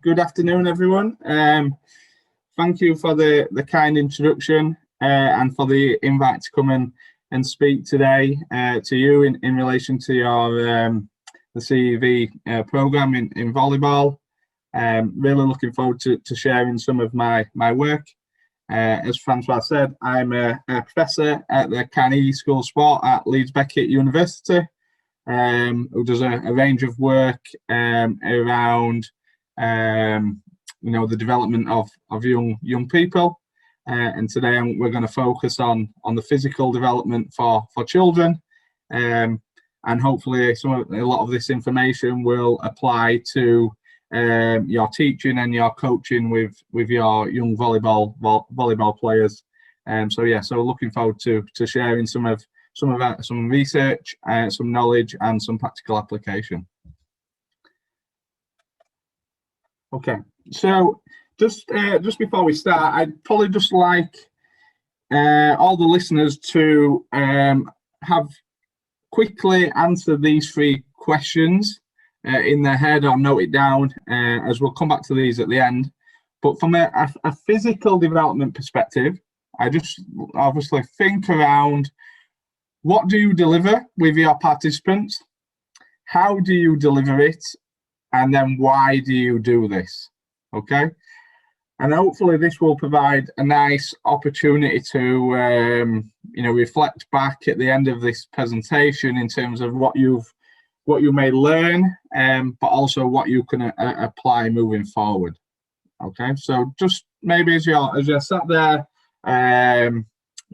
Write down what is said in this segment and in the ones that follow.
Good afternoon, everyone. Thank you for the kind introduction and for the invite to come and speak today to you in relation to your the CEV program in volleyball. Really looking forward to sharing some of my work. As Francois said, I'm a professor at the Carnegie School of Sport at Leeds Beckett University, who does a range of work around the development of young people. And today we're going to focus on the physical development for children, and hopefully a lot of this information will apply to your teaching and your coaching with your young volleyball players. So looking forward to sharing some research, some knowledge, and some practical application. Okay, so just before we start, I'd probably just like all the listeners to have quickly answer these three questions in their head or note it down, as we'll come back to these at the end. But from a physical development perspective, I just obviously think around: what do you deliver with your participants? How do you deliver it? And then why do you do this? Okay. And hopefully this will provide a nice opportunity to, reflect back at the end of this presentation in terms of what you may learn, but also what you can apply moving forward. Okay. So just maybe as you're sat there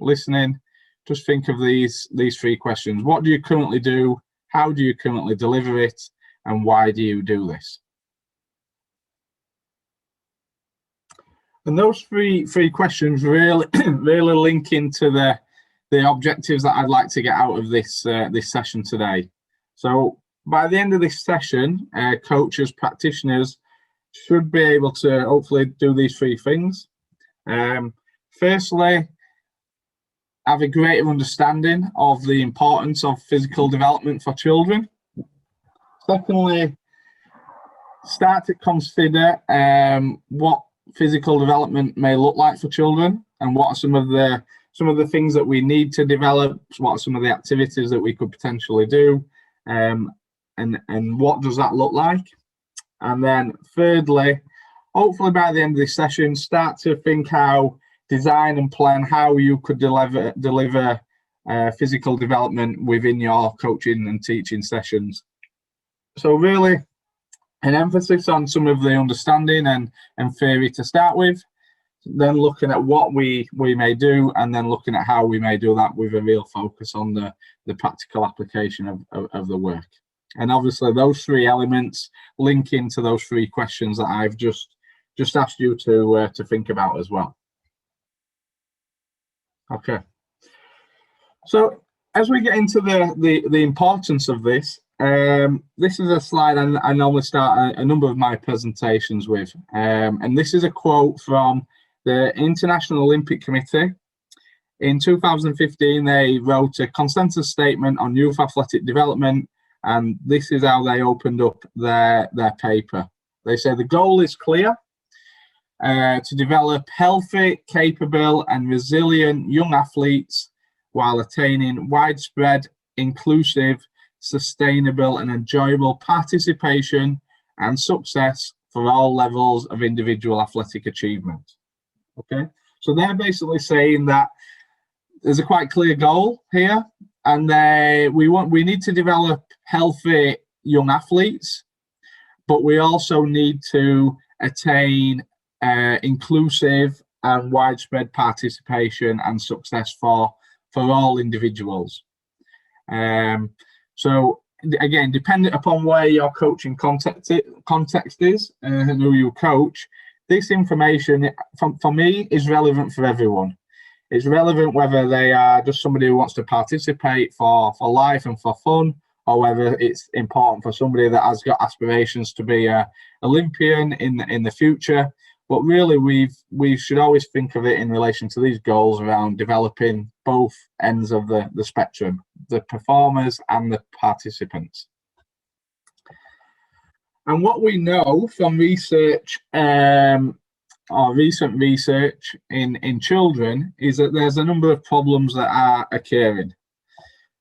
listening, just think of these three questions. What do you currently do? How do you currently deliver it? And why do you do this? And those three questions really link into the objectives that I'd like to get out of this session today. So by the end of this session, coaches, practitioners should be able to hopefully do these three things. Firstly, have a greater understanding of the importance of physical development for children. Secondly, start to consider what physical development may look like for children, and what are some of the things that we need to develop. What are some of the activities that we could potentially do, and what does that look like? And then thirdly, hopefully by the end of this session, start to think how, design and plan how you could deliver physical development within your coaching and teaching sessions. So really an emphasis on some of the understanding and theory to start with, then looking at what we may do, and then looking at how we may do that with a real focus on the practical application of the work. And obviously those three elements link into those three questions that I've just asked you to think about as well. Okay. So as we get into the importance of this, this is a slide I normally start a number of my presentations with, and this is a quote from the International Olympic Committee. In 2015, they wrote a consensus statement on youth athletic development, and this is how they opened up their paper. They say the goal is clear: to develop healthy, capable, and resilient young athletes while attaining widespread, inclusive, sustainable, and enjoyable participation and success for all levels of individual athletic achievement. Okay, so they're basically saying that there's a quite clear goal here, and we need to develop healthy young athletes, but we also need to attain inclusive and widespread participation and success for all individuals. So again, dependent upon where your coaching context is and who you coach, this information for me is relevant for everyone. It's relevant whether they are just somebody who wants to participate for life and for fun, or whether it's important for somebody that has got aspirations to be an Olympian in the future. But really, we should always think of it in relation to these goals around developing both ends of the spectrum, the performers and the participants. And what we know from research, or recent research in children, is that there's a number of problems that are occurring.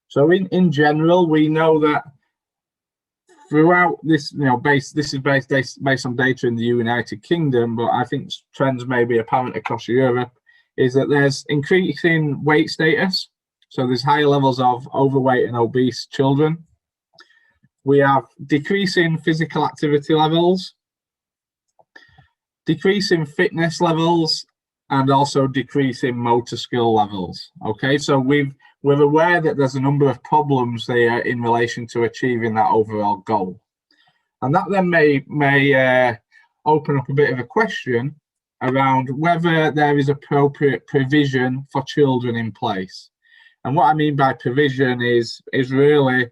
So in general, we know that throughout this, this is based on data in the United Kingdom, but I think trends may be apparent across Europe, is that there's increasing weight status. So there's higher levels of overweight and obese children. We have decreasing physical activity levels, decreasing fitness levels, and also decreasing motor skill levels. Okay, so we're aware that there's a number of problems there in relation to achieving that overall goal. And that then may open up a bit of a question around whether there is appropriate provision for children in place. And what I mean by provision is really,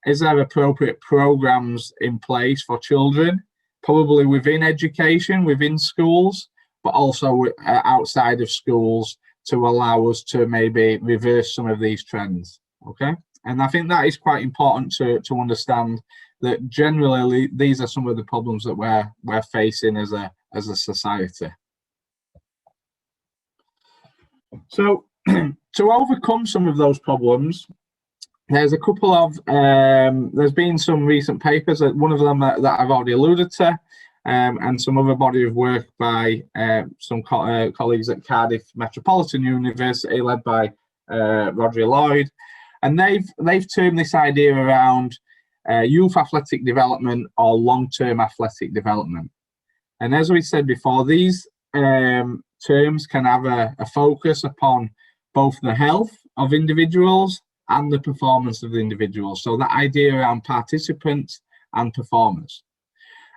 is there appropriate programs in place for children, probably within education, within schools, but also outside of schools, to allow us to maybe reverse some of these trends, okay? And I think that is quite important to understand, that generally these are some of the problems that we're facing as a society. So to overcome some of those problems, there's a couple of, there's been some recent papers, one of them that I've already alluded to, and some other body of work by some colleagues at Cardiff Metropolitan University, led by Roger Lloyd. And they've termed this idea around youth athletic development or long-term athletic development. And as we said before, these terms can have a focus upon both the health of individuals and the performance of the individuals. So that idea around participants and performers.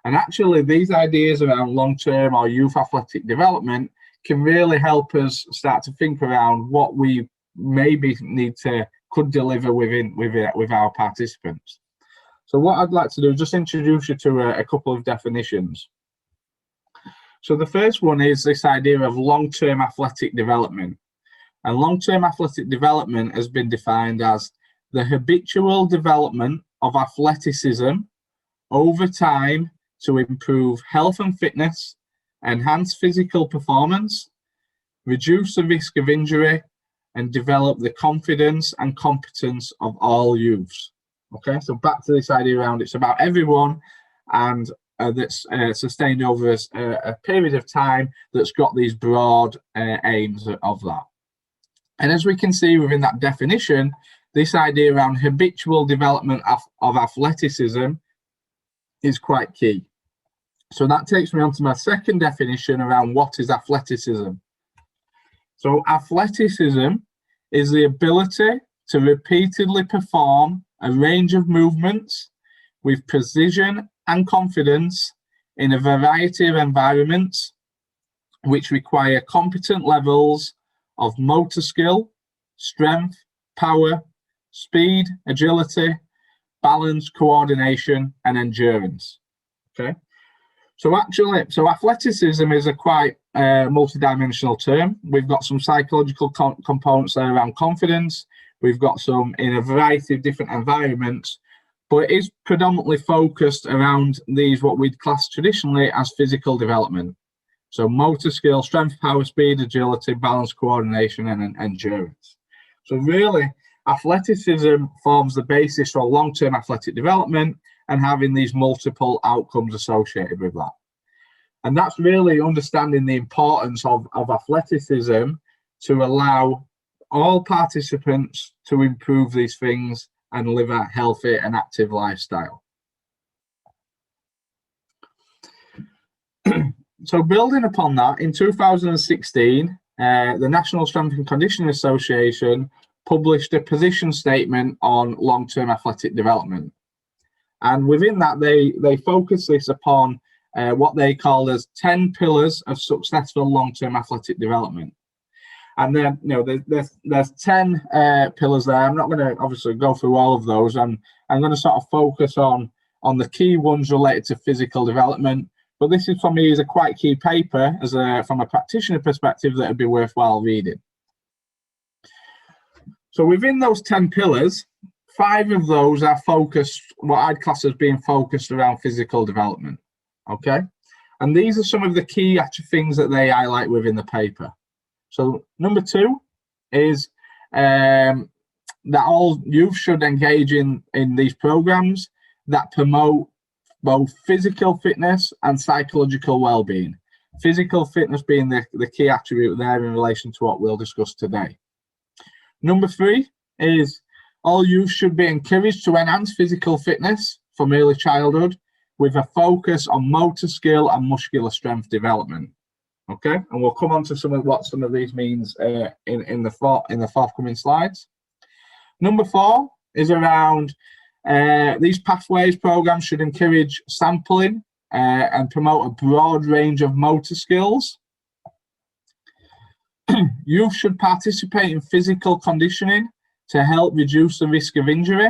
And actually, these ideas around long-term or youth athletic development can really help us start to think around what we maybe could deliver with our participants. So what I'd like to do is just introduce you to a couple of definitions. So the first one is this idea of long-term athletic development. And long-term athletic development has been defined as the habitual development of athleticism over time to improve health and fitness, enhance physical performance, reduce the risk of injury, and develop the confidence and competence of all youths. Okay, so back to this idea around it's about everyone, and that's sustained over a period of time, that's got these broad aims of that. And as we can see within that definition, this idea around habitual development of athleticism is quite key. So that takes me on to my second definition around what is athleticism. So athleticism is the ability to repeatedly perform a range of movements with precision and confidence in a variety of environments which require competent levels of motor skill, strength, power, speed, agility, balance, coordination, and endurance. Okay. So athleticism is a quite multidimensional term. We've got some psychological components there around confidence. We've got some in a variety of different environments, but it is predominantly focused around these, what we'd class traditionally as physical development. So motor skill, strength, power, speed, agility, balance, coordination, and endurance. So really, athleticism forms the basis for long-term athletic development and having these multiple outcomes associated with that. And that's really understanding the importance of athleticism to allow all participants to improve these things and live a healthy and active lifestyle. So building upon that, in 2016, the National Strength and Conditioning Association published a position statement on long-term athletic development. And within that, they focus this upon what they call as 10 pillars of successful long-term athletic development. And then, there's 10 pillars there. I'm not going to obviously go through all of those. I'm going to sort of focus on the key ones related to physical development. But this is, for me, is a quite key paper from a practitioner perspective that would be worthwhile reading. So within those 10 pillars, 5 of those are focused, what I'd class as being focused around physical development. Okay, and these are some of the key actual things that they highlight within the paper. So number 2 is that all youth should engage in these programs that promote both physical fitness and psychological well-being. Physical fitness being the key attribute there in relation to what we'll discuss today. Number 3 is all youth should be encouraged to enhance physical fitness from early childhood with a focus on motor skill and muscular strength development. Okay, and we'll come on to some of these means in the forthcoming slides. Number 4 is around these pathways programs should encourage sampling and promote a broad range of motor skills. Youth should participate in physical conditioning to help reduce the risk of injury.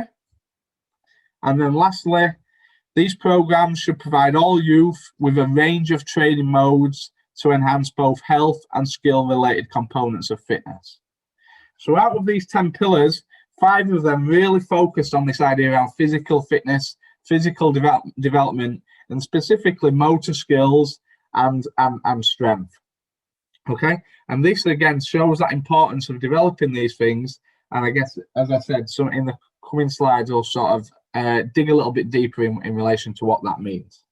And then lastly, these programs should provide all youth with a range of training modes to enhance both health and skill-related components of fitness. So out of these 10 pillars, 5 of them really focused on this idea around physical fitness, physical development, and specifically motor skills and strength. Okay, and this again shows that importance of developing these things. And I guess, as I said, so in the coming slides, we'll sort of dig a little bit deeper in relation to what that means.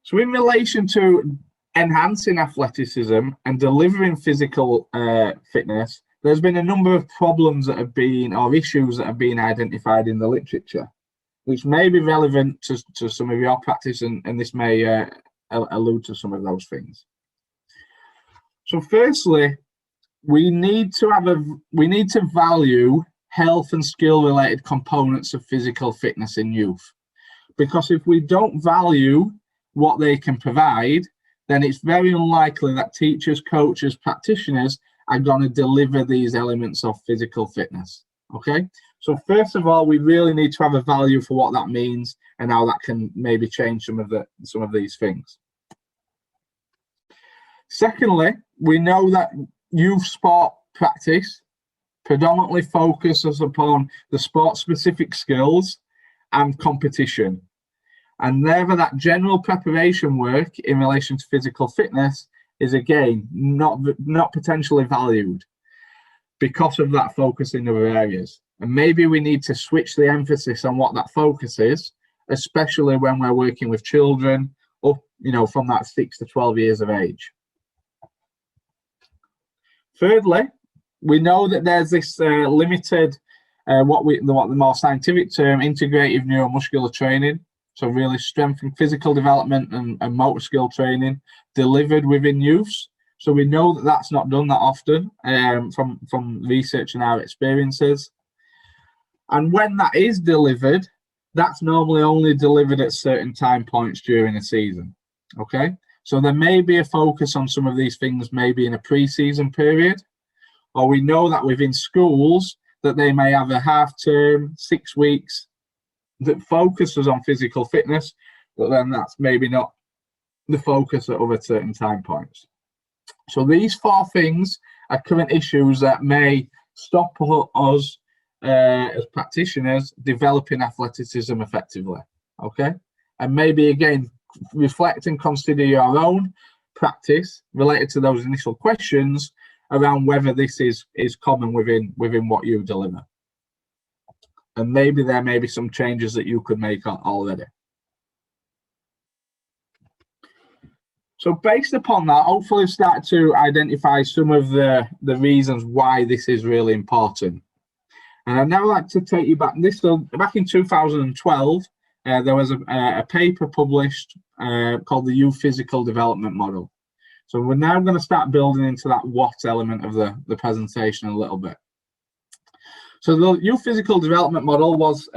So in relation to enhancing athleticism and delivering physical fitness, there's been a number of problems that have been, or issues that have been identified in the literature, which may be relevant to some of your practice, and this may allude to some of those things. So firstly, we need to value health and skill related components of physical fitness in youth, because if we don't value what they can provide, then it's very unlikely that teachers, coaches, practitioners are going to deliver these elements of physical fitness. Okay, so first of all, we really need to have a value for what that means and how that can maybe change some of these things. Secondly, we know that youth sport practice predominantly focuses upon the sport-specific skills and competition. And therefore, that general preparation work in relation to physical fitness is, again, not potentially valued because of that focus in other areas. And maybe we need to switch the emphasis on what that focus is, especially when we're working with children up, from that 6 to 12 years of age. Thirdly, we know that there's this limited, what the more scientific term, integrative neuromuscular training. So really strengthening physical development and motor skill training delivered within youths. So we know that that's not done that often from research and our experiences. And when that is delivered, that's normally only delivered at certain time points during a season. Okay, so there may be a focus on some of these things maybe in a pre-season period, or we know that within schools that they may have a half term, 6 weeks, that focuses on physical fitness, but then that's maybe not the focus at other certain time points. So these 4 things are current issues that may stop us as practitioners developing athleticism effectively. Okay, and maybe again reflect and consider your own practice related to those initial questions around whether this is common within what you deliver. And maybe there may be some changes that you could make already. So based upon that, hopefully start to identify some of the reasons why this is really important. And I'd now like to take you back. Back in 2012, there was a paper published called the Youth Physical Development Model. So we're now going to start building into that what element of the presentation a little bit. So the Youth Physical Development Model was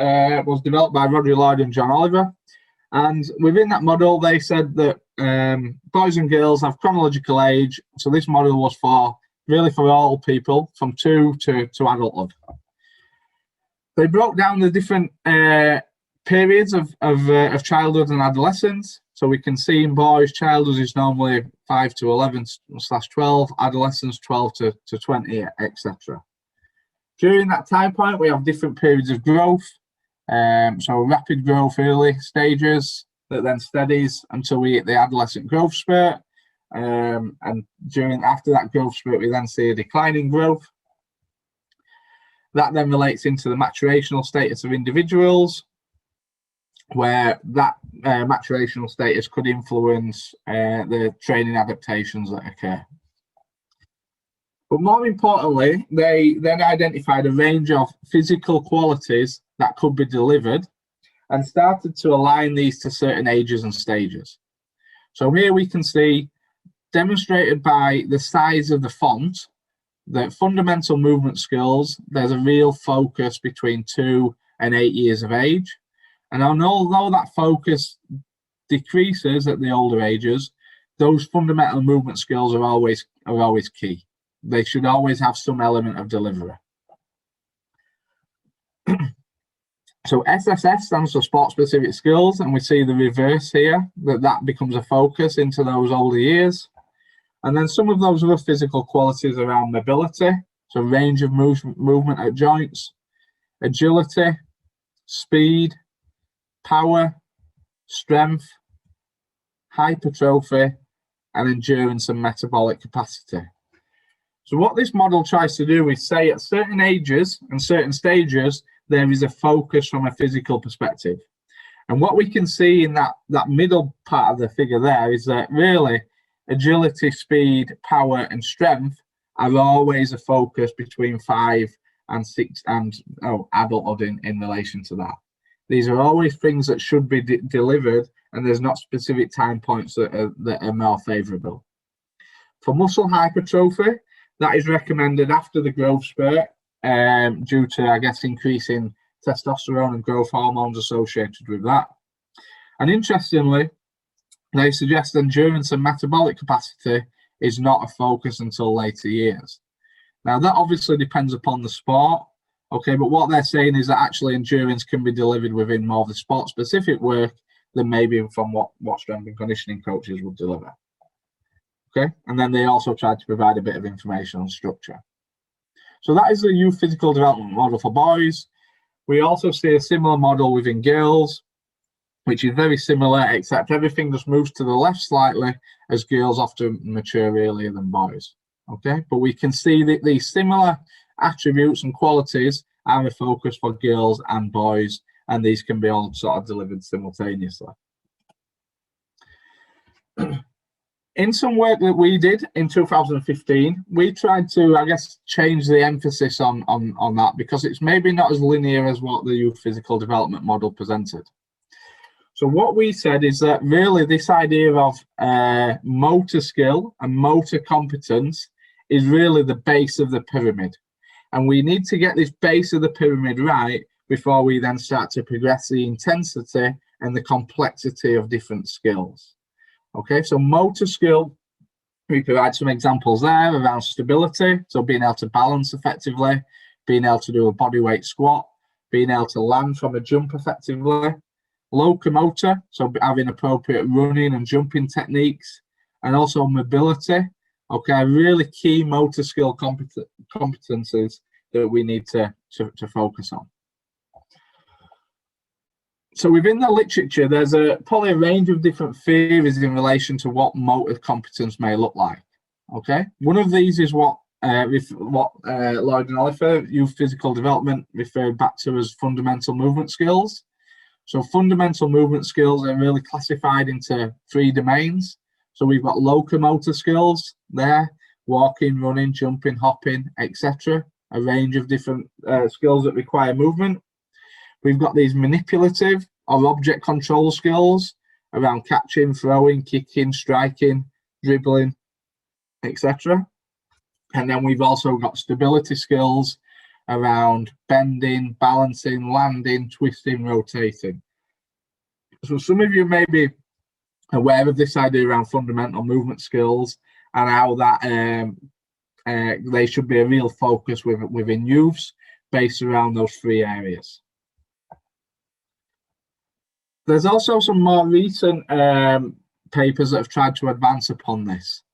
developed by Rodri Lloyd and John Oliver. And within that model, they said that boys and girls have chronological age. So this model was really for all people from 2 to adulthood. They broke down the different periods of childhood and adolescence. So we can see in boys, childhood is normally 5 to 11/12, adolescence 12 to 20, etc. During that time point, we have different periods of growth. So rapid growth early stages that then steadies until we hit the adolescent growth spurt. And after that growth spurt, we then see a declining growth. That then relates into the maturational status of individuals, where that maturational status could influence the training adaptations that occur. But more importantly, they then identified a range of physical qualities that could be delivered and started to align these to certain ages and stages. So here we can see, demonstrated by the size of the font, that fundamental movement skills, there's a real focus between 2 and 8 years of age. And although that focus decreases at the older ages, those fundamental movement skills are always key. They should always have some element of delivery. So SSS stands for sport-specific skills, and we see the reverse here, that becomes a focus into those older years. And then some of those other physical qualities around mobility, so range of movement at joints, agility, speed, power, strength, hypertrophy, and endurance and metabolic capacity. So what this model tries to do is say at certain ages and certain stages, there is a focus from a physical perspective. And what we can see in that middle part of the figure there is that really agility, speed, power, and strength are always a focus between 5 and 6 and adulthood in relation to that. These are always things that should be delivered, and there's not specific time points that are more favourable. For muscle hypertrophy, that is recommended after the growth spurt due to, I guess, increasing testosterone and growth hormones associated with that. And interestingly, they suggest endurance and metabolic capacity is not a focus until later years. Now, that obviously depends upon the sport, okay, but what they're saying is that actually endurance can be delivered within more of the sport-specific work than maybe from what strength and conditioning coaches would deliver. Okay, and then they also tried to provide a bit of information on structure. So that is the youth physical development model for boys. We also see a similar model within girls, which is very similar, except everything just moves to the left slightly, as girls often mature earlier than boys. Okay, but we can see that these similar attributes and qualities are a focus for girls and boys, and these can be all sort of delivered simultaneously. In some work that we did in 2015, we tried to, I guess, change the emphasis on that, because it's maybe not as linear as what the youth physical development model presented. So what we said is that really this idea of motor skill and motor competence is really the base of the pyramid. And we need to get this base of the pyramid right before we then start to progress the intensity and the complexity of different skills. Okay, so motor skill, we provide some examples there around stability, so being able to balance effectively, being able to do a bodyweight squat, being able to land from a jump effectively, locomotor, so having appropriate running and jumping techniques, and also mobility, okay, really key motor skill competencies that we need to focus on. So within the literature, there's probably a range of different theories in relation to what motor competence may look like. Okay, one of these is what Lloyd and Oliver, youth physical development, referred back to as fundamental movement skills. So fundamental movement skills are really classified into 3 domains. So we've got locomotor skills there, walking, running, jumping, hopping, etc. A range of different skills that require movement. We've got these manipulative or object control skills around catching, throwing, kicking, striking, dribbling, etc. And then we've also got stability skills around bending, balancing, landing, twisting, rotating. So some of you may be aware of this idea around fundamental movement skills and how that they should be a real focus within youths based around those 3 areas. There's also some more recent papers that have tried to advance upon this.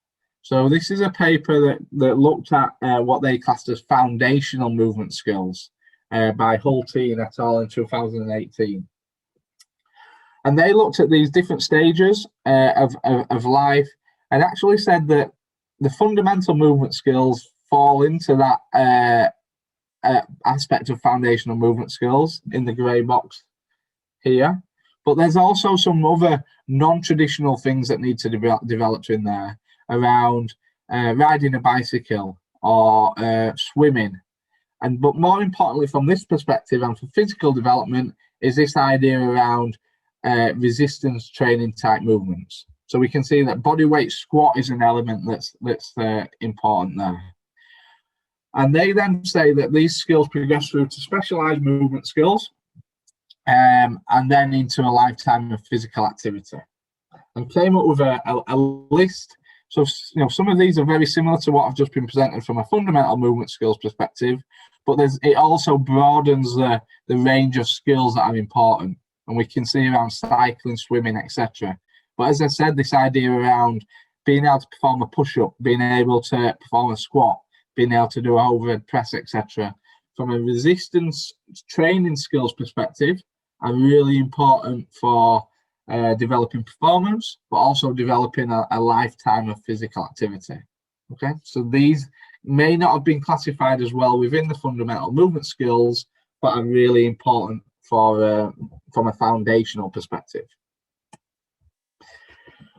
So this is a paper that looked at what they classed as foundational movement skills by Hulteen et al. In 2018. And they looked at these different stages of life and actually said that the fundamental movement skills fall into that aspect of foundational movement skills in the grey box here. But there's also some other non-traditional things that need to be developed in there around riding a bicycle or swimming. But more importantly, from this perspective and for physical development, is this idea around resistance training type movements. So we can see that bodyweight squat is an element that's important there. And they then say that these skills progress through to specialized movement skills and then into a lifetime of physical activity. And came up with a list. So, some of these are very similar to what I've just been presented from a fundamental movement skills perspective, but it also broadens the range of skills that are important. And we can see around cycling, swimming, etc. But as I said, this idea around being able to perform a push-up, being able to perform a squat, being able to do an overhead press, etc. From a resistance training skills perspective, are really important for developing performance, but also developing a lifetime of physical activity. Okay, so these may not have been classified as well within the fundamental movement skills, but are really important for from a foundational perspective.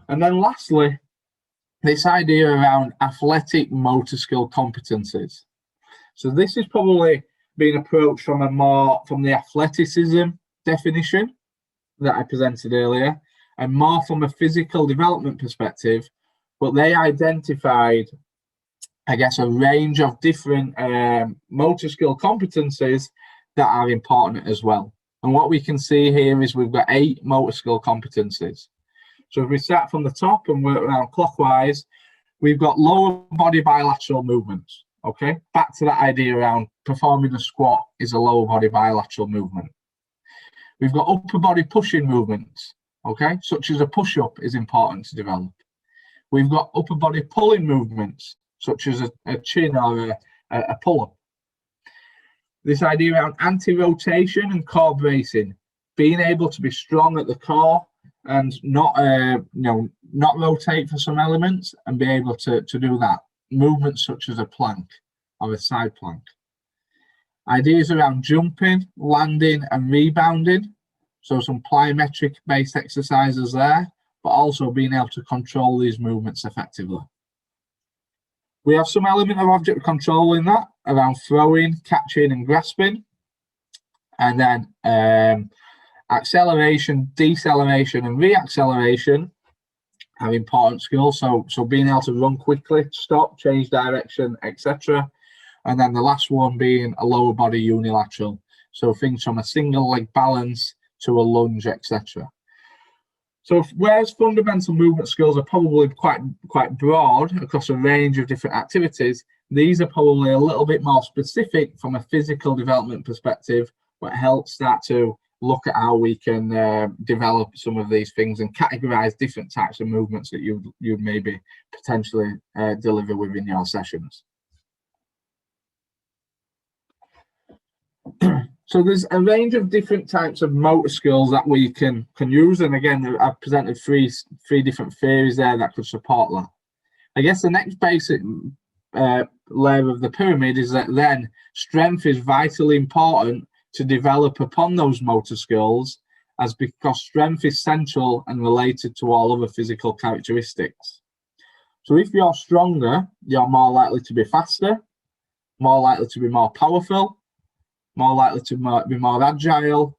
And then lastly, this idea around athletic motor skill competencies. So this is probably being approached from the athleticism definition that I presented earlier, and more from a physical development perspective, but they identified, I guess, a range of different motor skill competencies that are important as well. And what we can see here is we've got 8 motor skill competencies. So if we start from the top and work around clockwise, we've got lower body bilateral movements. Okay, back to that idea around performing a squat is a lower body bilateral movement. We've got upper body pushing movements, okay, such as a push-up is important to develop. We've got upper body pulling movements, such as a chin or a pull-up. This idea around anti-rotation and core bracing, being able to be strong at the core and not rotate for some elements and be able to do that. Movements such as a plank or a side plank. Ideas around jumping, landing and rebounding. So some plyometric based exercises there, but also being able to control these movements effectively. We have some element of object control in that around throwing, catching and grasping. And then acceleration, deceleration and reacceleration are important skills. So being able to run quickly, stop, change direction, etc. And then the last one being a lower body unilateral. So things from a single leg balance to a lunge, etc. So whereas fundamental movement skills are probably quite broad across a range of different activities, these are probably a little bit more specific from a physical development perspective, but help start to look at how we can develop some of these things and categorize different types of movements that you maybe potentially deliver within your sessions. So there's a range of different types of motor skills that we can use, and again, I've presented three different theories there that could support that. I guess the next basic layer of the pyramid is that then strength is vitally important to develop upon those motor skills, because strength is central and related to all other physical characteristics. So if you're stronger, you're more likely to be faster, more likely to be more powerful, more likely to be more agile,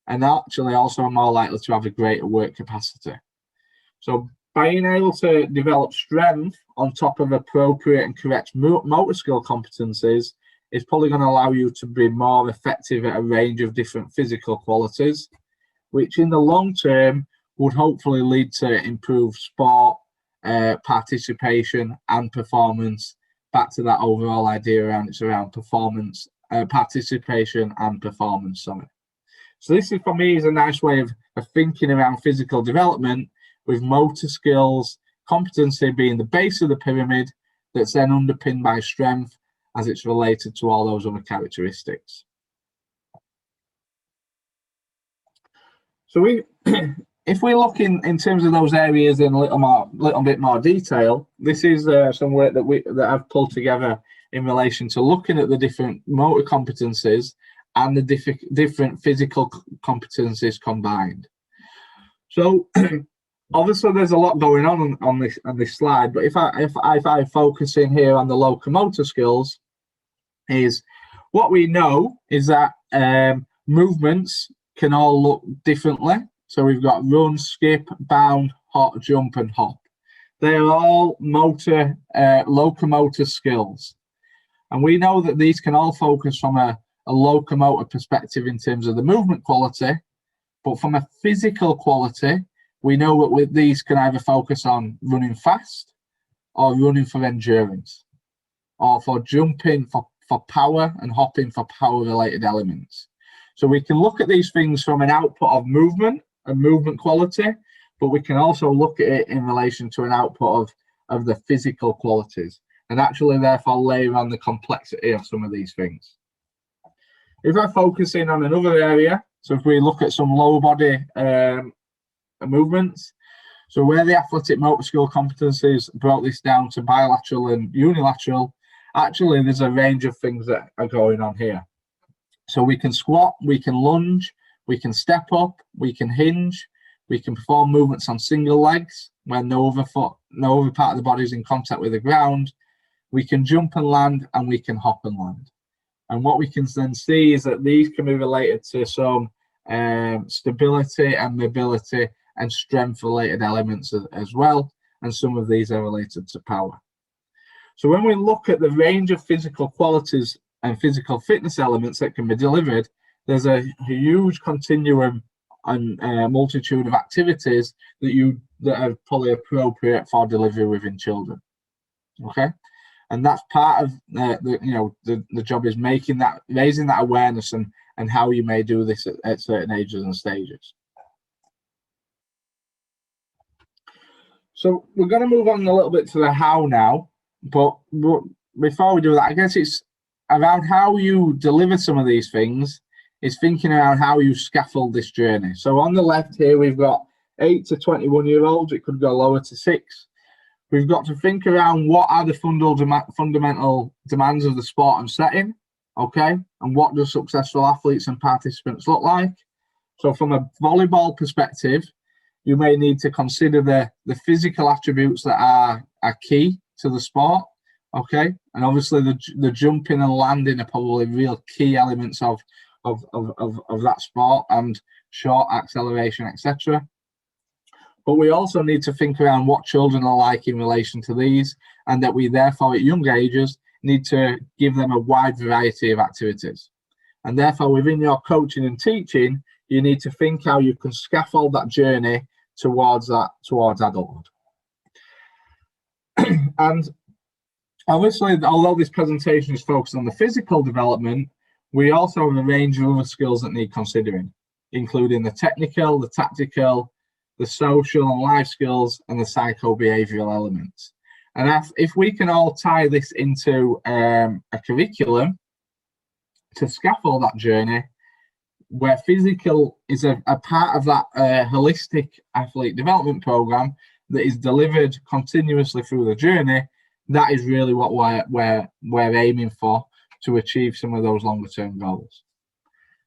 and actually also more likely to have a greater work capacity. So being able to develop strength on top of appropriate and correct motor skill competencies is probably going to allow you to be more effective at a range of different physical qualities, which in the long term would hopefully lead to improved sport, participation and performance. Back to that overall idea around performance, participation and performance. So this is, for me, is a nice way of thinking around physical development with motor skills competency being the base of the pyramid that's then underpinned by strength as it's related to all those other characteristics. So if we look in terms of those areas in a little bit more detail, this is some work that I've pulled together in relation to looking at the different motor competencies and the different physical competencies combined. So obviously there's a lot going on this slide, but if I focus in here on the locomotor skills, is what we know is that movements can all look differently. So we've got run, skip, bound, hop, jump, and hop. They are all locomotor skills. And we know that these can all focus from a locomotor perspective in terms of the movement quality, but from a physical quality, we know that with these can either focus on running fast or running for endurance, or for jumping for power and hopping for power-related elements. So we can look at these things from an output of movement and movement quality, but we can also look at it in relation to an output of the physical qualities, and actually therefore layer on the complexity of some of these things. If I focus in on another area, so if we look at some lower body movements, so where the athletic motor skill competencies brought this down to bilateral and unilateral, actually there's a range of things that are going on here. So we can squat, we can lunge, we can step up, we can hinge, we can perform movements on single legs when no other part of the body is in contact with the ground. We can jump and land, and we can hop and land. And what we can then see is that these can be related to some stability and mobility and strength related elements as well. And some of these are related to power. So when we look at the range of physical qualities and physical fitness elements that can be delivered, there's a huge continuum and multitude of activities that are probably appropriate for delivery within children. Okay, and that's part of the job is raising that awareness and how you may do this at certain ages and stages. So we're going to move on a little bit to the how now, but before we do that, I guess it's around how you deliver some of these things, is thinking around how you scaffold this journey. So on the left here, we've got 8 to 21-year-olds. It could go lower to 6. We've got to think around what are the fundamental demands of the sport and setting, okay? And what do successful athletes and participants look like? So from a volleyball perspective, you may need to consider the physical attributes that are key to the sport, okay? And obviously the jumping and landing are probably real key elements of that sport, and short acceleration, etc. But we also need to think around what children are like in relation to these, and that we therefore at young ages need to give them a wide variety of activities. And therefore within your coaching and teaching, you need to think how you can scaffold that journey towards adulthood. And obviously, although this presentation is focused on the physical development, we also have a range of other skills that need considering, including the technical, the tactical, the social and life skills, and the psycho-behavioral elements. And if we can all tie this into a curriculum to scaffold that journey, where physical is a part of that holistic athlete development program that is delivered continuously through the journey, that is really what we're aiming for to achieve some of those longer term goals.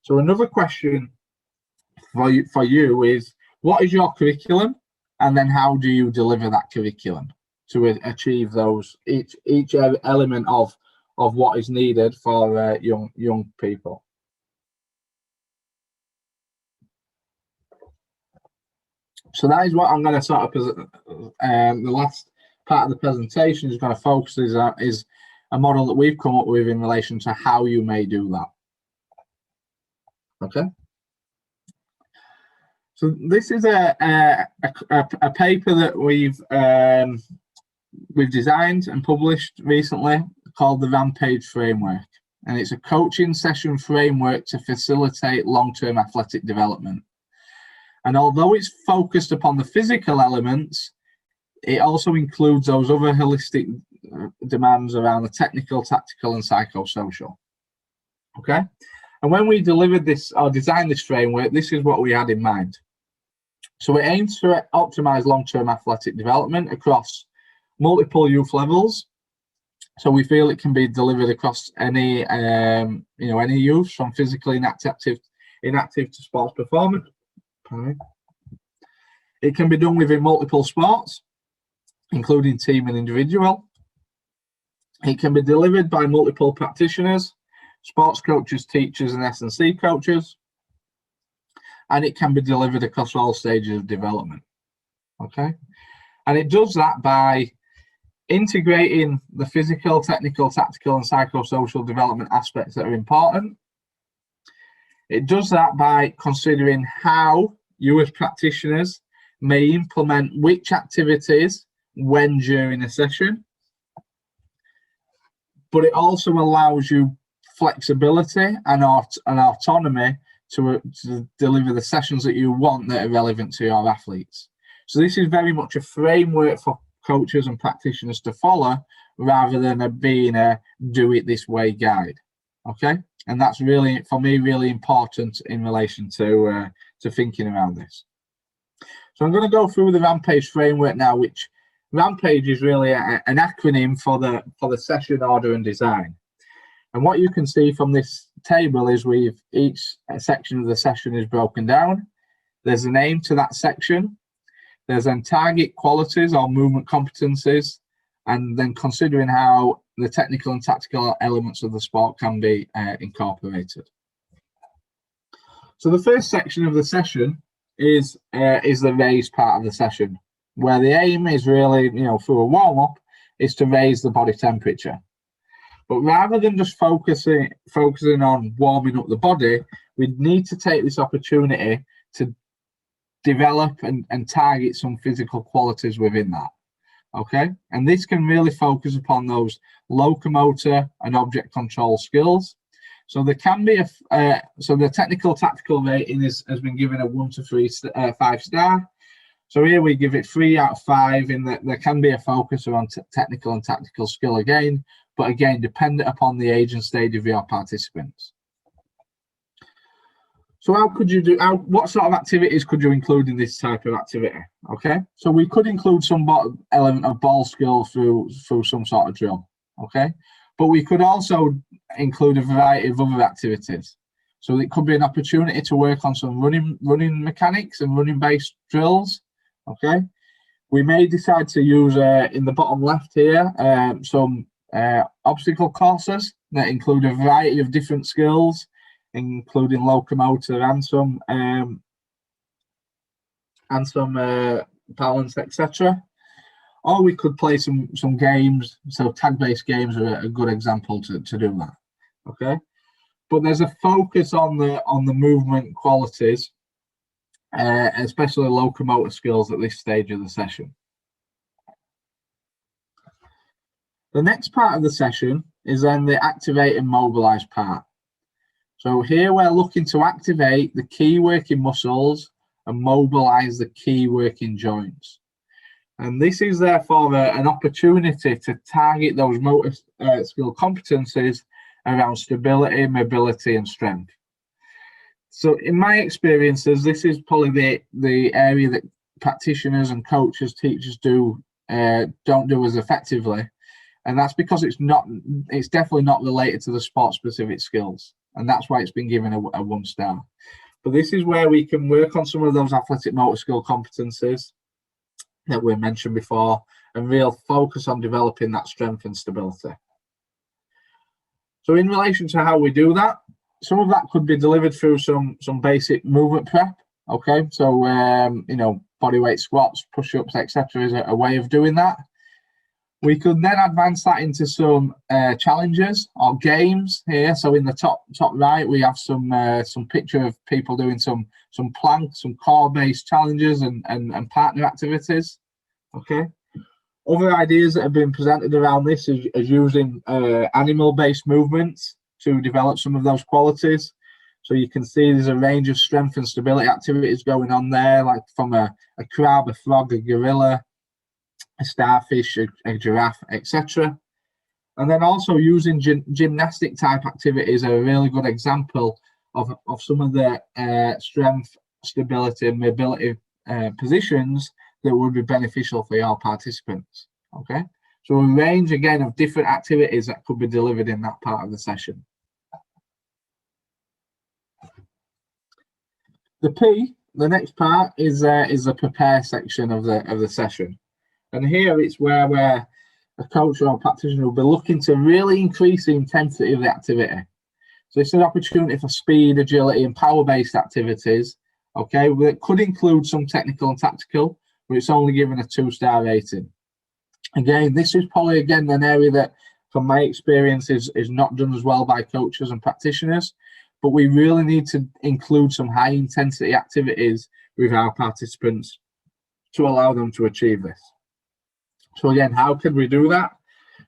So another question for you is, what is your curriculum, and then how do you deliver that curriculum to achieve those each element of what is needed for young people? So that is what I'm going to sort of the last part of the presentation is going to focus is a model that we've come up with in relation to how you may do that. Okay. So this is a paper that we've designed and published recently called the Rampage Framework, and it's a coaching session framework to facilitate long-term athletic development. And although it's focused upon the physical elements, it also includes those other holistic demands around the technical, tactical, and psychosocial. Okay, and when we delivered this or designed this framework, this is what we had in mind. So it aims to optimize long-term athletic development across multiple youth levels. So we feel it can be delivered across any, any youth, from physically inactive to sports performance. It can be done within multiple sports, including team and individual. It can be delivered by multiple practitioners, sports coaches, teachers, and S&C coaches. And it can be delivered across all stages of development. Okay. And it does that by integrating the physical, technical, tactical, and psychosocial development aspects that are important. It does that by considering how you as practitioners may implement which activities when during a session. But it also allows you flexibility and autonomy to deliver the sessions that you want that are relevant to your athletes. So this is very much a framework for coaches and practitioners to follow, rather than being a do it this way guide. Okay, and that's really, for me, really important in relation to thinking around this. So I'm going to go through the Rampage framework now, which Rampage is really an acronym for the session order and design. And what you can see from this table is each section of the session is broken down. There's a name to that section. There's then target qualities or movement competencies, and then considering how the technical and tactical elements of the sport can be incorporated. So the first section of the session is the raise part of the session, where the aim is really, through a warm-up, is to raise the body temperature. But rather than just focusing on warming up the body, we need to take this opportunity to develop and target some physical qualities within that. Okay, and this can really focus upon those locomotor and object control skills. So there can be so the technical tactical rating has been given a 1 to 5 star. So here we give it 3 out of 5, in that there can be a focus around technical and tactical skill again, but again, dependent upon the age and stage of your participants. So how could you what sort of activities could you include in this type of activity? Okay, so we could include some element of ball skill through some sort of drill. Okay, but we could also include a variety of other activities. So it could be an opportunity to work on some running mechanics and running based drills. Okay, we may decide to use in the bottom left here some obstacle courses that include a variety of different skills, including locomotor and some balance, etc. Or we could play some games. So tag-based games are a good example to do that. Okay, but there's a focus on the movement qualities, especially locomotor skills at this stage of the session. The next part of the session is then the activate and mobilize part. So here we're looking to activate the key working muscles and mobilize the key working joints. And this is therefore an opportunity to target those motor skill competencies around stability, mobility, and strength. So in my experiences, this is probably the area that practitioners and coaches, teachers don't do as effectively. And that's because it's definitely not related to the sport specific skills. And that's why it's been given a 1 star. But this is where we can work on some of those athletic motor skill competencies that we mentioned before, and real focus on developing that strength and stability. So in relation to how we do that, some of that could be delivered through some basic movement prep. Okay, so body weight squats, push-ups, etc. is a way of doing that. We could then advance that into some challenges or games here. So in the top right, we have some picture of people doing some plank, some core-based challenges and partner activities. Okay. Other ideas that have been presented around this is using animal-based movements to develop some of those qualities. So you can see there's a range of strength and stability activities going on there, like from a crab, a frog, a gorilla, a starfish, a giraffe, etc. And then also using gymnastic type activities are a really good example of some of the strength, stability, and mobility positions that would be beneficial for your participants. Okay, so a range again of different activities that could be delivered in that part of the session. The next part is the prepare section of the session, and here it's where a coach or a practitioner will be looking to really increase the intensity of the activity. So it's an opportunity for speed, agility, and power-based activities. Okay, it could include some technical and tactical, but it's only given a 2-star rating. Again, this is probably an area that, from my experience, is not done as well by coaches and practitioners. But we really need to include some high-intensity activities with our participants to allow them to achieve this. So again, how can we do that?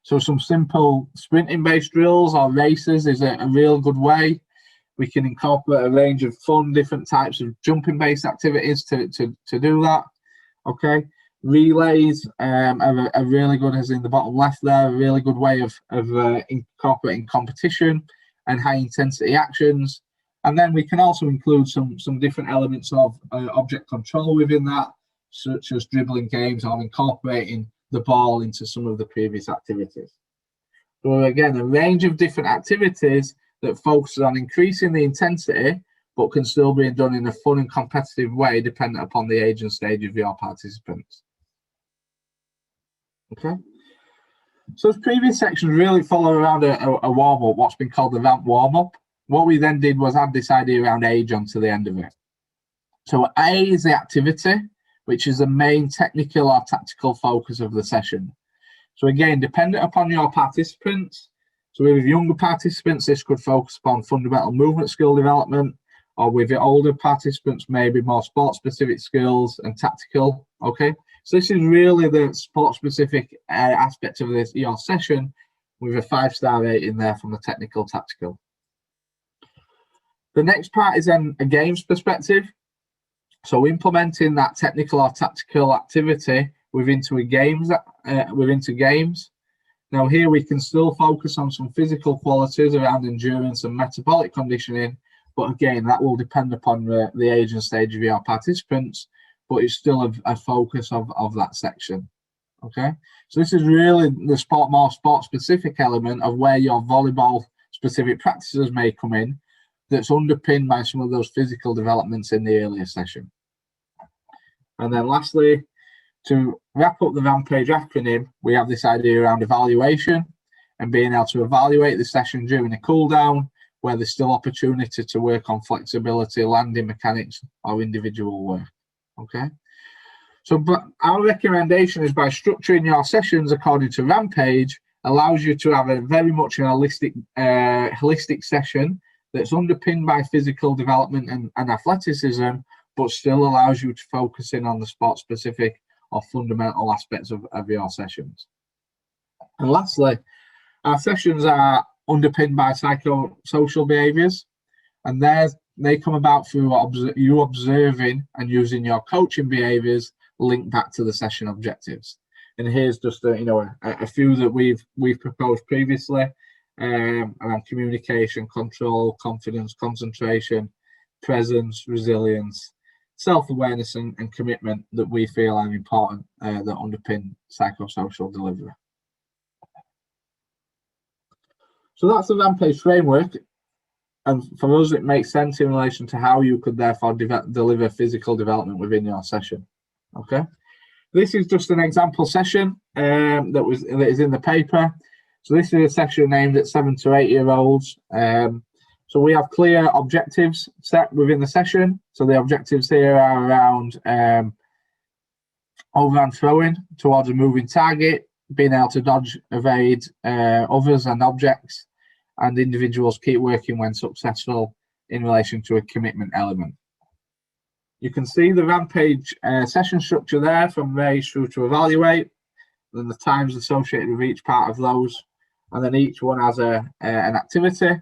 So some simple sprinting-based drills or races is a real good way. We can incorporate a range of fun, different types of jumping-based activities to do that. Okay, relays are really good, as in the bottom left there, a really good way of incorporating competition and high-intensity actions. And then we can also include some different elements of object control within that, such as dribbling games or incorporating the ball into some of the previous activities. So again, a range of different activities that focuses on increasing the intensity, but can still be done in a fun and competitive way, dependent upon the age and stage of your participants. Okay. So as previous sections really follow around a warm-up, what's been called the ramp warm-up. What we then did was add this idea around age onto the end of it. So A is the activity, which is the main technical or tactical focus of the session. So again, dependent upon your participants, so with younger participants, this could focus upon fundamental movement skill development, or with your older participants, maybe more sport-specific skills and tactical, okay? So this is really the sport-specific aspect of your session, with a 5-star rating there from the technical tactical. The next part is then a games perspective. So implementing that technical or tactical activity within games. Now here we can still focus on some physical qualities around endurance and metabolic conditioning, but again, that will depend upon the age and stage of your participants, but it's still a focus of that section. Okay, so this is really the more sport-specific element of where your volleyball-specific practices may come in, that's underpinned by some of those physical developments in the earlier session. And then lastly, to wrap up the Rampage acronym, we have this idea around evaluation and being able to evaluate the session during a cool down, where there's still opportunity to work on flexibility, landing mechanics, or individual work. Okay, so our recommendation is by structuring your sessions according to Rampage, allows you to have a very much an holistic session that's underpinned by physical development and athleticism, but still allows you to focus in on the sport-specific or fundamental aspects of your sessions. And lastly, our sessions are underpinned by psychosocial behaviours, and they come about through you observing and using your coaching behaviours linked back to the session objectives. And here's just a few that we've proposed previously. Around communication, control, confidence, concentration, presence, resilience, self-awareness and commitment that we feel are important that underpin psychosocial delivery. So that's the Rampage framework, and for us it makes sense in relation to how you could therefore deliver physical development within your session. Okay, this is just an example session that is in the paper. So this is a session aimed at 7 to 8 year olds. So we have clear objectives set within the session. So the objectives here are around overhand throwing towards a moving target, being able to dodge, evade others and objects, and individuals keep working when successful in relation to a commitment element. You can see the Rampage session structure there, from raise through to evaluate, and the times associated with each part of those. And then each one has an activity.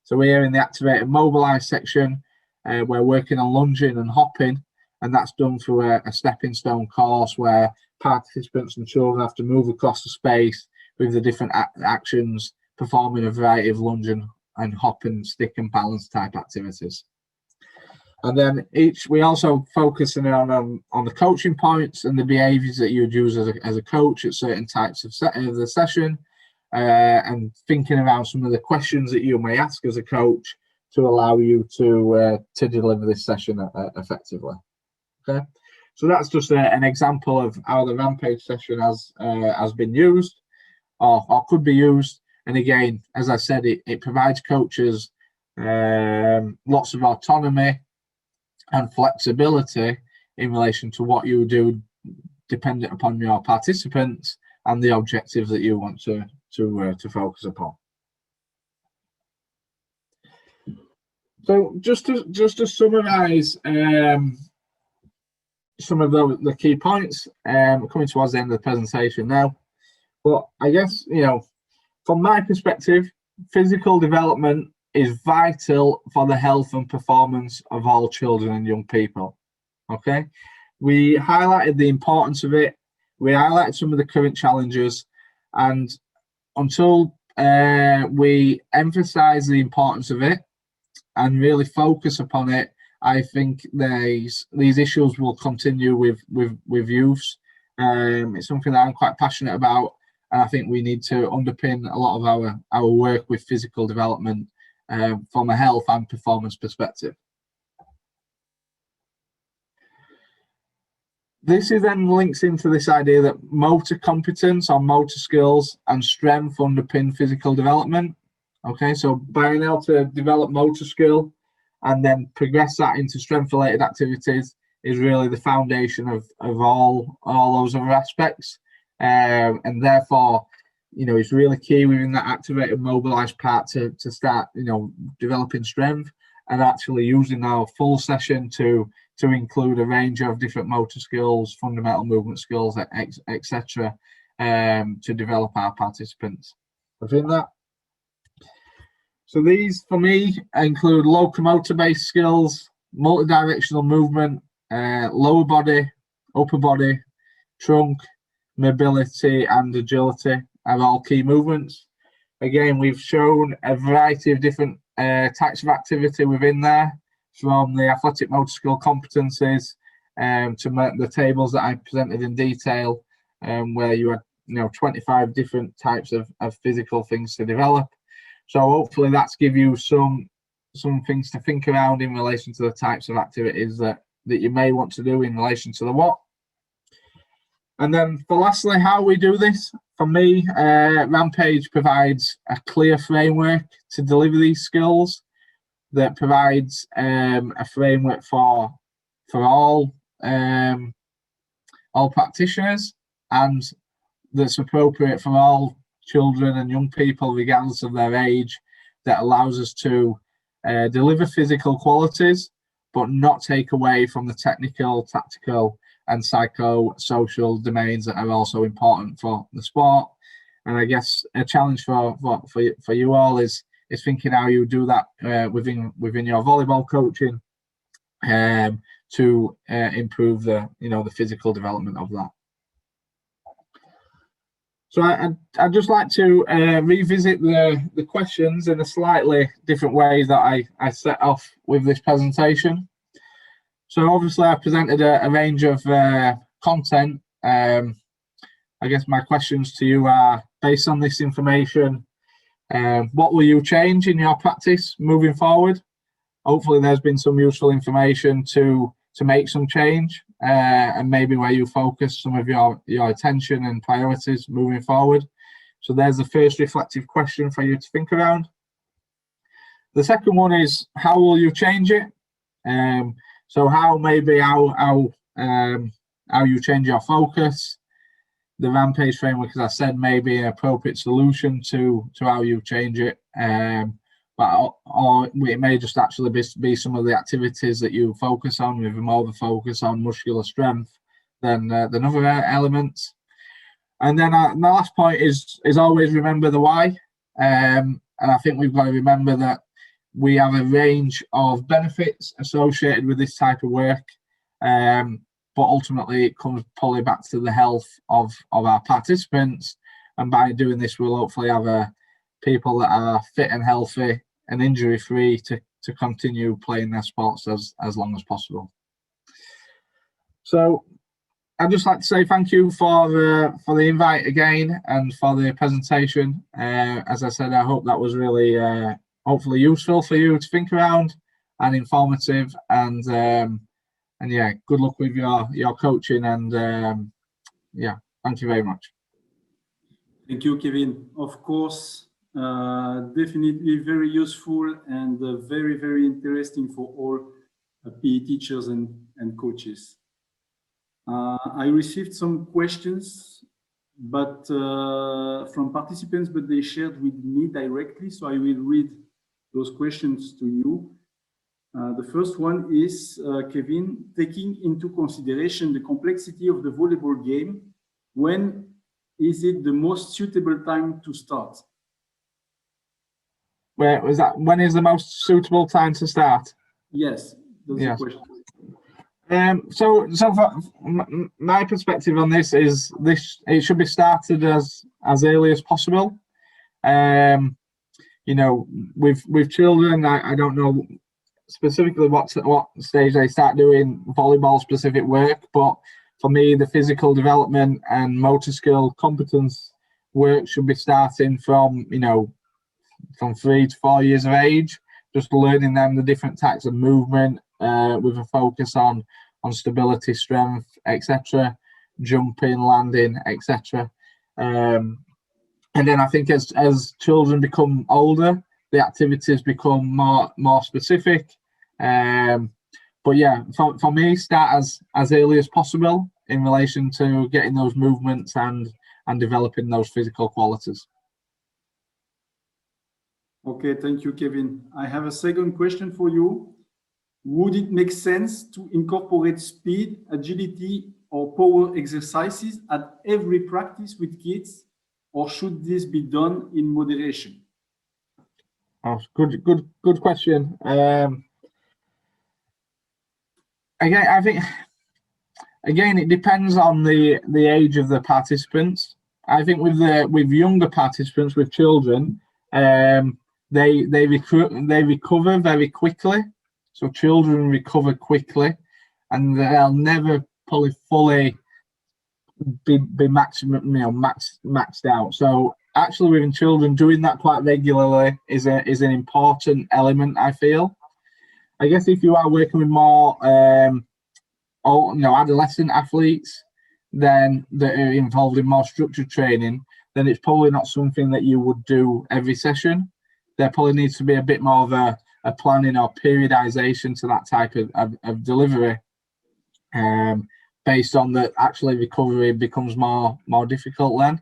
So we're in the activate and mobilize section. We're working on lunging and hopping, and that's done through a stepping stone course where participants and children have to move across the space with the different actions, performing a variety of lunge and hop and stick and balance type activities. And then we also focus on the coaching points and the behaviours that you would use as a coach at certain types of the session, and thinking around some of the questions that you may ask as a coach to allow you to deliver this session effectively. Okay, so that's just an example of how the Rampage session has been used or could be used. And again, as I said, it provides coaches lots of autonomy and flexibility in relation to what you do, dependent upon your participants and the objectives that you want to focus upon. So just to summarise some of the key points, coming towards the end of the presentation now. But I guess, from my perspective, physical development is vital for the health and performance of all children and young people. Okay, we highlighted the importance of it. We highlighted some of the current challenges, and until we emphasize the importance of it and really focus upon it, I think these issues will continue with youths. It's something that I'm quite passionate about, and I think we need to underpin a lot of our work with physical development from a health and performance perspective. This is then links into this idea that motor competence or motor skills and strength underpin physical development. Okay, so being able to develop motor skill and then progress that into strength-related activities is really the foundation of all those other aspects, and therefore, it's really key within that activated, mobilised part to start, developing strength and actually using our full session to include a range of different motor skills, fundamental movement skills, etc., to develop our participants within that. So these, for me, include locomotor-based skills, multi-directional movement, lower body, upper body, trunk, mobility, and agility are all key movements. Again, we've shown a variety of different types of activity within there, from the athletic motor skill competencies to the tables that I presented in detail, where you had 25 different types of physical things to develop. So hopefully that's give you some things to think around in relation to the types of activities that you may want to do in relation to the what. And then for lastly, how we do this. For me, Rampage provides a clear framework to deliver these skills that provides a framework for all practitioners, and that's appropriate for all children and young people, regardless of their age, that allows us to deliver physical qualities, but not take away from the technical, tactical, and psycho-social domains that are also important for the sport. And I guess a challenge for you all is thinking how you do that within your volleyball coaching to improve the physical development of that. So I'd just like to revisit the questions in a slightly different way that I set off with this presentation. So obviously I presented a range of content. I guess my questions to you are, based on this information, what will you change in your practice moving forward? Hopefully there's been some useful information to make some change, and maybe where you focus some of your attention and priorities moving forward. So there's the first reflective question for you to think around. The second one is, how will you change it? So how you change your focus. The Rampage framework, as I said, may be an appropriate solution to how you change it, or it may just actually be some of the activities that you focus on, with more of a focus on muscular strength than other elements. And then my last point is always remember the why. And I think we've got to remember that we have a range of benefits associated with this type of work, but ultimately it comes probably back to the health of our participants. And by doing this, we'll hopefully have people that are fit and healthy and injury free to continue playing their sports as long as possible. So I'd just like to say thank you for the invite again and for the presentation. As I said, I hope that was really hopefully useful for you to think around and informative. And yeah, good luck with your coaching. And yeah, thank you very much. Thank you, Kevin. Of course, definitely very useful and very, very interesting for all PE teachers and coaches. I received some questions, but from participants, but they shared with me directly. So I will read those questions to you. The first one is, Kevin, taking into consideration the complexity of the volleyball game, when is it the most suitable time to start? Where was that? When is the most suitable time to start? Yes, that's the question. So from my perspective on this is it should be started as early as possible. You know, with children, I don't know specifically what stage they start doing volleyball specific work, but for me, the physical development and motor skill competence work should be starting from, you know, from 3 to 4 years of age, just learning them the different types of movement with a focus on stability, strength, etc., jumping, landing, etc. And then I think as children become older, the activities become more specific. But yeah, for me, start as early as possible in relation to getting those movements and developing those physical qualities. Okay, thank you, Kevin. I have a second question for you. Would it make sense to incorporate speed, agility, or power exercises at every practice with kids, or should this be done in moderation? Oh, good question. Again, I think it depends on the age of the participants. I think with younger participants, with children, they recover very quickly. So children recover quickly, and they'll never probably fully be maxed out. So actually, with children, doing that quite regularly is an important element, I feel. I guess if you are working with more adolescent athletes, then that are involved in more structured training, then it's probably not something that you would do every session. There probably needs to be a bit more of a planning or periodization to that type of delivery, based on that actually recovery becomes more difficult then.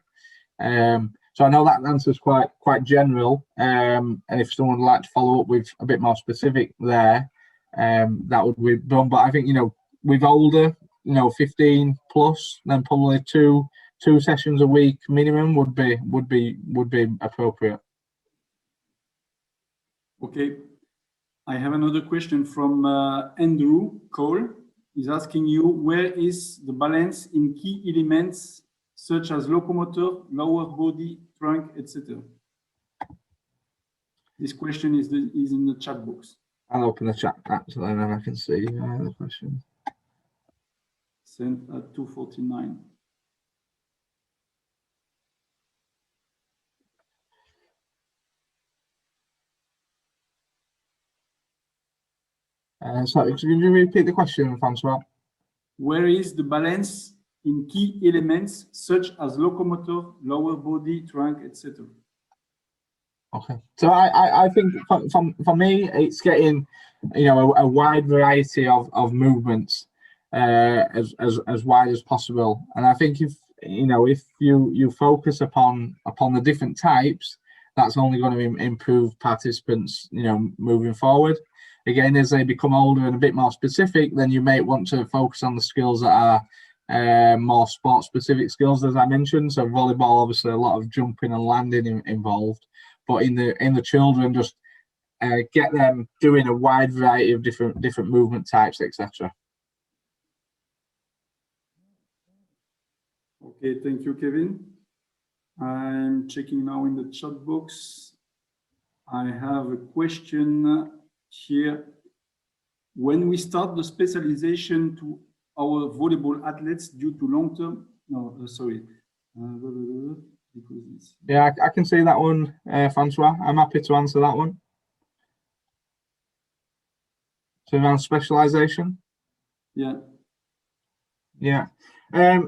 So I know that answer is quite general, and if someone would like to follow up with a bit more specific there, that would be done. But I think, you know, with older, 15 plus, then probably two sessions a week minimum would be appropriate. Okay, I have another question from Andrew Cole. He's asking you, where is the balance in key elements such as locomotor, lower body, trunk, etc.? This question is in the chat box. I'll open the chat actually, and then I can see the question. Sent at 2:49. Sorry, can you repeat the question, Francois? Where is the balance in key elements such as locomotor, lower body, trunk, etc.? Okay, so I think for me, it's getting, a wide variety of movements, as wide as possible. And I think if you focus upon the different types, that's only going to improve participants, moving forward. Again, as they become older and a bit more specific, then you may want to focus on the skills that are more sport-specific skills, as I mentioned. So volleyball, obviously, a lot of jumping and landing involved. But in the children, just get them doing a wide variety of different movement types, etc. Okay, thank you, Kevin. I'm checking now in the chat box. I have a question here. When we start the specialization to our volleyball athletes due to long-term, Yeah, I can see that one, Francois. I'm happy to answer that one. So around specialization. Yeah. Yeah.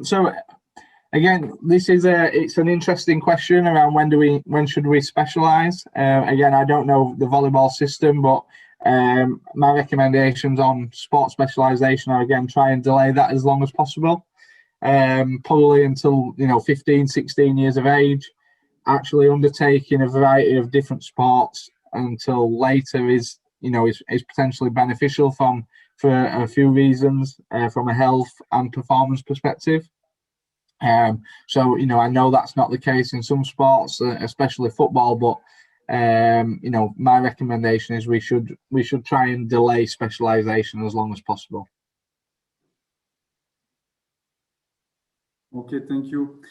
So again, it's an interesting question around when should we specialize? Again, I don't know the volleyball system, but my recommendations on sport specialization are, again, try and delay that as long as possible. Probably until 15, 16 years of age. Actually undertaking a variety of different sports until later is potentially beneficial for a few reasons, from a health and performance perspective. So I know that's not the case in some sports, especially football, but my recommendation is we should try and delay specialization as long as possible. Okay, thank you.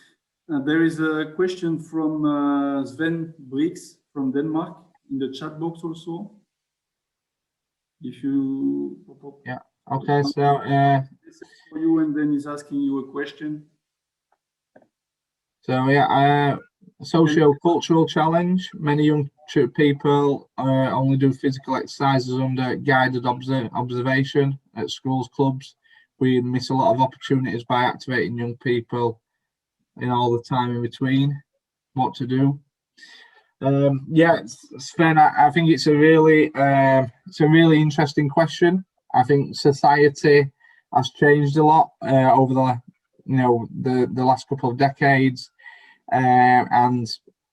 There is a question from Sven Brix from Denmark in the chat box also. If you yeah, okay, so for you, and then he's asking you a question. So yeah, socio-cultural challenge. Many young people only do physical exercises under guided observation at schools, clubs. We miss a lot of opportunities by activating young people in all the time in between. What to do? Yeah, Sven, I think it's a really interesting question. I think society has changed a lot over the last couple of decades. And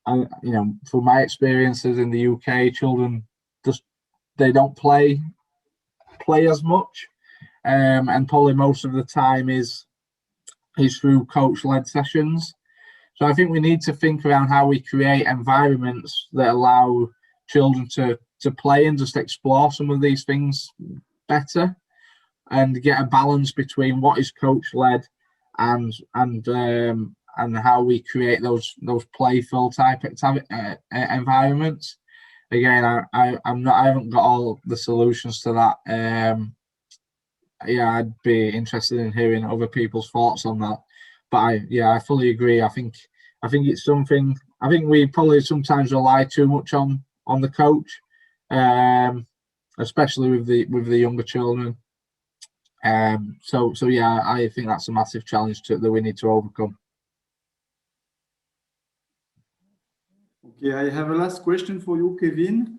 from my experiences in the UK, children they don't play as much, and probably most of the time is through coach-led sessions. So I think we need to think around how we create environments that allow children to play and just explore some of these things better, and get a balance between what is coach-led and how we create those playful type environments. Again, I haven't got all the solutions to that. Yeah, I'd be interested in hearing other people's thoughts on that. But I fully agree. I think it's something. I think we probably sometimes rely too much on the coach, especially with the younger children. So yeah, I think that's a massive challenge that we need to overcome. Okay, I have a last question for you, Kevin,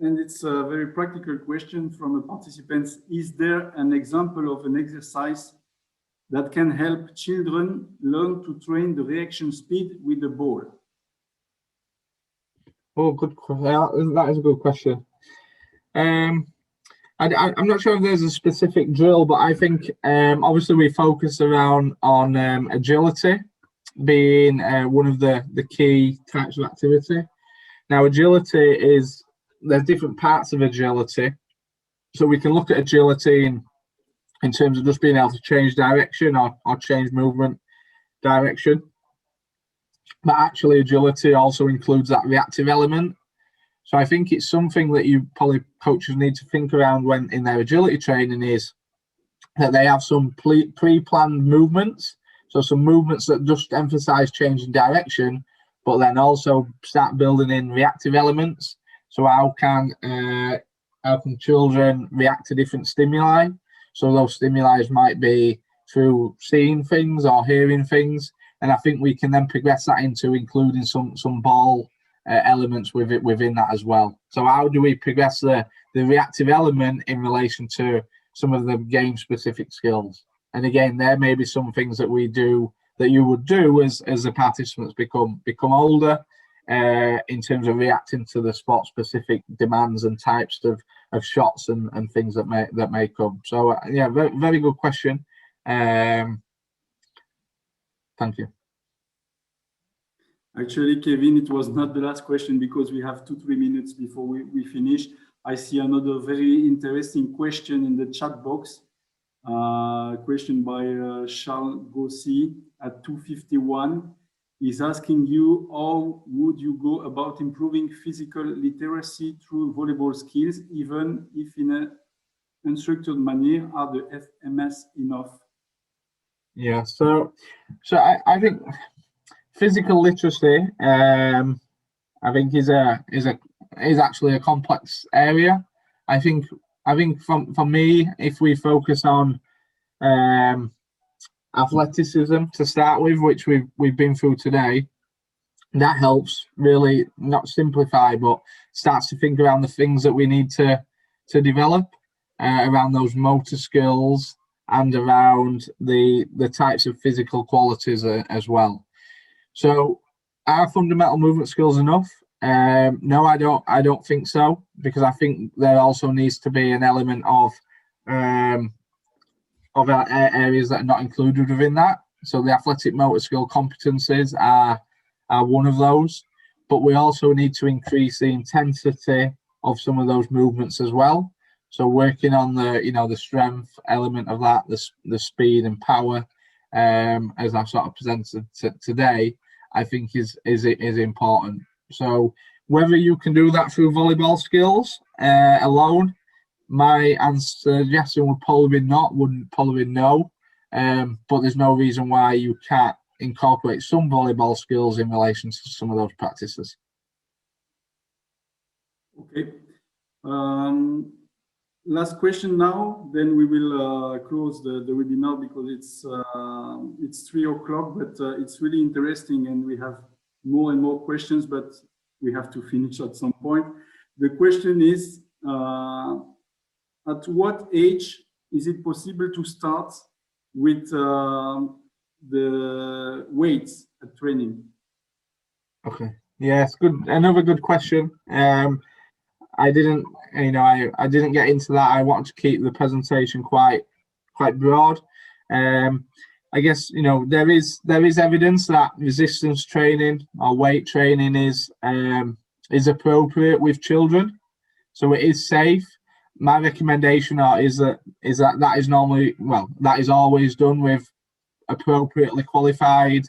and it's a very practical question from a participant. Is there an example of an exercise that can help children learn to train the reaction speed with the ball? Oh, good. That is a good question. I'm not sure if there's a specific drill, but I think obviously we focus on agility being one of the key types of activity. Now, agility there's different parts of agility. So we can look at agility in terms of just being able to change direction or change movement direction. But actually, agility also includes that reactive element. So I think it's something that coaches need to think around when in their agility training, is that they have some pre-planned movements. So some movements that just emphasize changing direction, but then also start building in reactive elements. So how can children react to different stimuli? So those stimuli might be through seeing things or hearing things. And I think we can then progress that into including some ball elements within that as well. So how do we progress the reactive element in relation to some of the game specific skills? And again, there may be some things that we do that you would do as the participants become older, in terms of reacting to the sport specific demands and types of shots and things that may come. So yeah, very, very good question. Thank you. Actually, Kevin, it was not the last question because we have 2-3 minutes before we finish. I see another very interesting question in the chat box. Question by Charles Gossi at 251. He's asking you, how would you go about improving physical literacy through volleyball skills, even if in an unstructured manner? Are the FMS enough? Yeah, so I think physical literacy, I think is actually a complex area. I think for me, if we focus on athleticism to start with, which we've been through today, that helps really not simplify, but starts to think around the things that we need to develop around those motor skills and around the types of physical qualities as well. So, are fundamental movement skills enough? No, I don't think so, because I think there also needs to be an element of areas that are not included within that. So the athletic motor skill competencies are one of those, but we also need to increase the intensity of some of those movements as well. So working on the strength element of that, the speed and power, as I've sort of presented today, I think is important. So whether you can do that through volleyball skills alone, my suggestion would probably be no. But there's no reason why you can't incorporate some volleyball skills in relation to some of those practices. Okay. Last question now, then we will close the webinar, because it's 3 o'clock, but it's really interesting and we have more and more questions, but we have to finish at some point. The question is, at what age is it possible to start with the weights at training? Okay. Yes, good. Another good question. I didn't get into that. I wanted to keep the presentation quite broad. I guess there is evidence that resistance training or weight training is appropriate with children, so it is safe. My recommendation is that is always done with appropriately qualified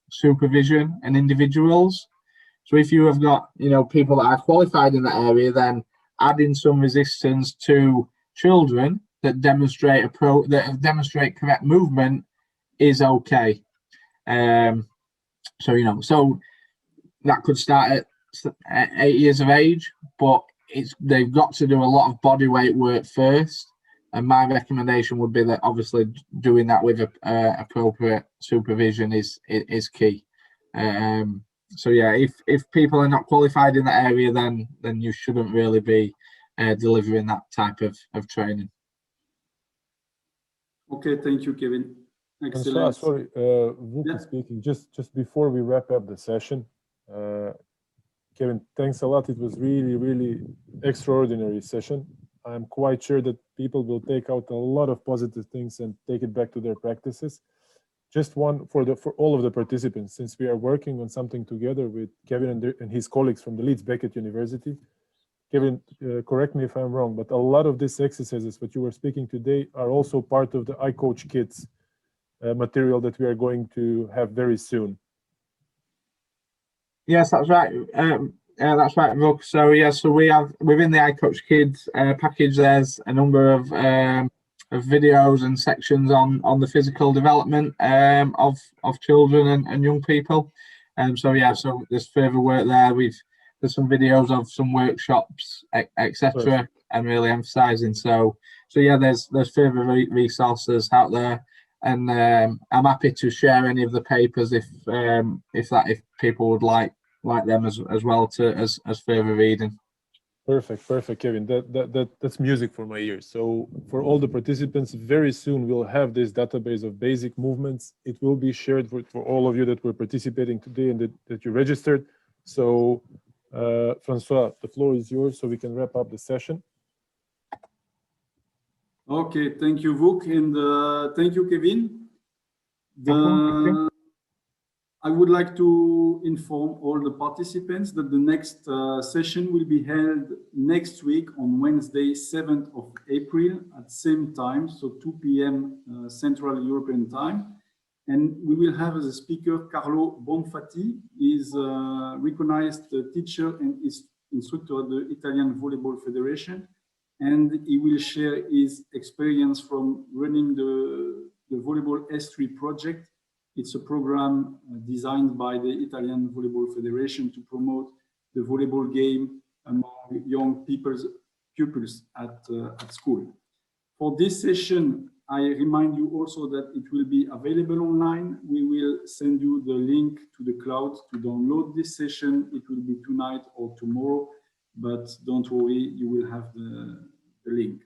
supervision and individuals. So if you have got people that are qualified in that area, then adding some resistance to children that demonstrate correct movement is okay. So that could start at 8 years of age, but they've got to do a lot of body weight work first. And my recommendation would be that obviously doing that with appropriate supervision is key. So yeah, if people are not qualified in that area, then you shouldn't really be delivering that type of training. Okay, thank you, Kevin. Excellent. Sorry, Vuki speaking. Just before we wrap up the session, Kevin, thanks a lot. It was really extraordinary session. I'm quite sure that people will take out a lot of positive things and take it back to their practices. Just one for all of the participants, since we are working on something together with Kevin and his colleagues from the Leeds Beckett University. Kevin, correct me if I'm wrong, but a lot of these exercises that you were speaking today are also part of the iCoach Kids material that we are going to have very soon. Yes, that's right. That's right, Vuk. So so we have within the iCoach Kids package, there's a number of videos and sections on the physical development of children and young people. So there's further work there. There's some videos of some workshops, etc., and really emphasizing. So there's further resources out there, and I'm happy to share any of the papers if people would like them as well as further reading. Perfect, Kevin. That's music for my ears. So for all the participants, very soon we'll have this database of basic movements. It will be shared for all of you that were participating today and that you registered. So Francois, the floor is yours, so we can wrap up the session. Okay, thank you, Vuk, and thank you, Kevin. I would like to inform all the participants that the next session will be held next week on Wednesday, 7th of April at same time, so 2 p.m. Central European time. And we will have as a speaker Carlo Bonfatti. He is a recognized teacher and is instructor at the Italian Volleyball Federation. And he will share his experience from running the Volleyball S3 project. It's a program designed by the Italian Volleyball Federation to promote the volleyball game among young pupils at school. For this session, I remind you also that it will be available online. We will send you the link to the cloud to download this session. It will be tonight or tomorrow, but don't worry, you will have the link.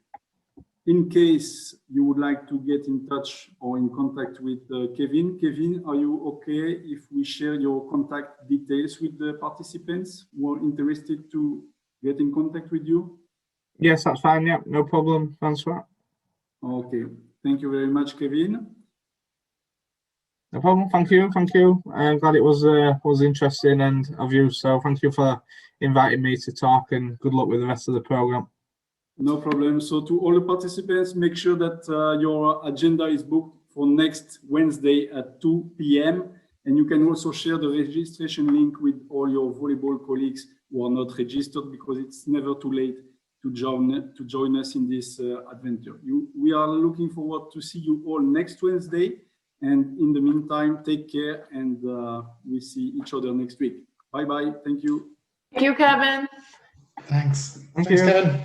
In case you would like to get in touch or in contact with Kevin. Kevin, are you okay if we share your contact details with the participants who are interested to get in contact with you? Yes, that's fine. Yeah, no problem, Francois. Okay, thank you very much, Kevin. No problem. Thank you. Thank you. I'm glad it was interesting and of use. So thank you for inviting me to talk, and good luck with the rest of the program. No problem. So to all the participants, make sure that your agenda is booked for next Wednesday at 2 p.m. And you can also share the registration link with all your volleyball colleagues who are not registered, because it's never too late to join us in this adventure. We are looking forward to see you all next Wednesday. And in the meantime, take care, and we see each other next week. Bye-bye. Thank you. Thank you, Kevin. Thanks. Thank Thanks, you. Kevin.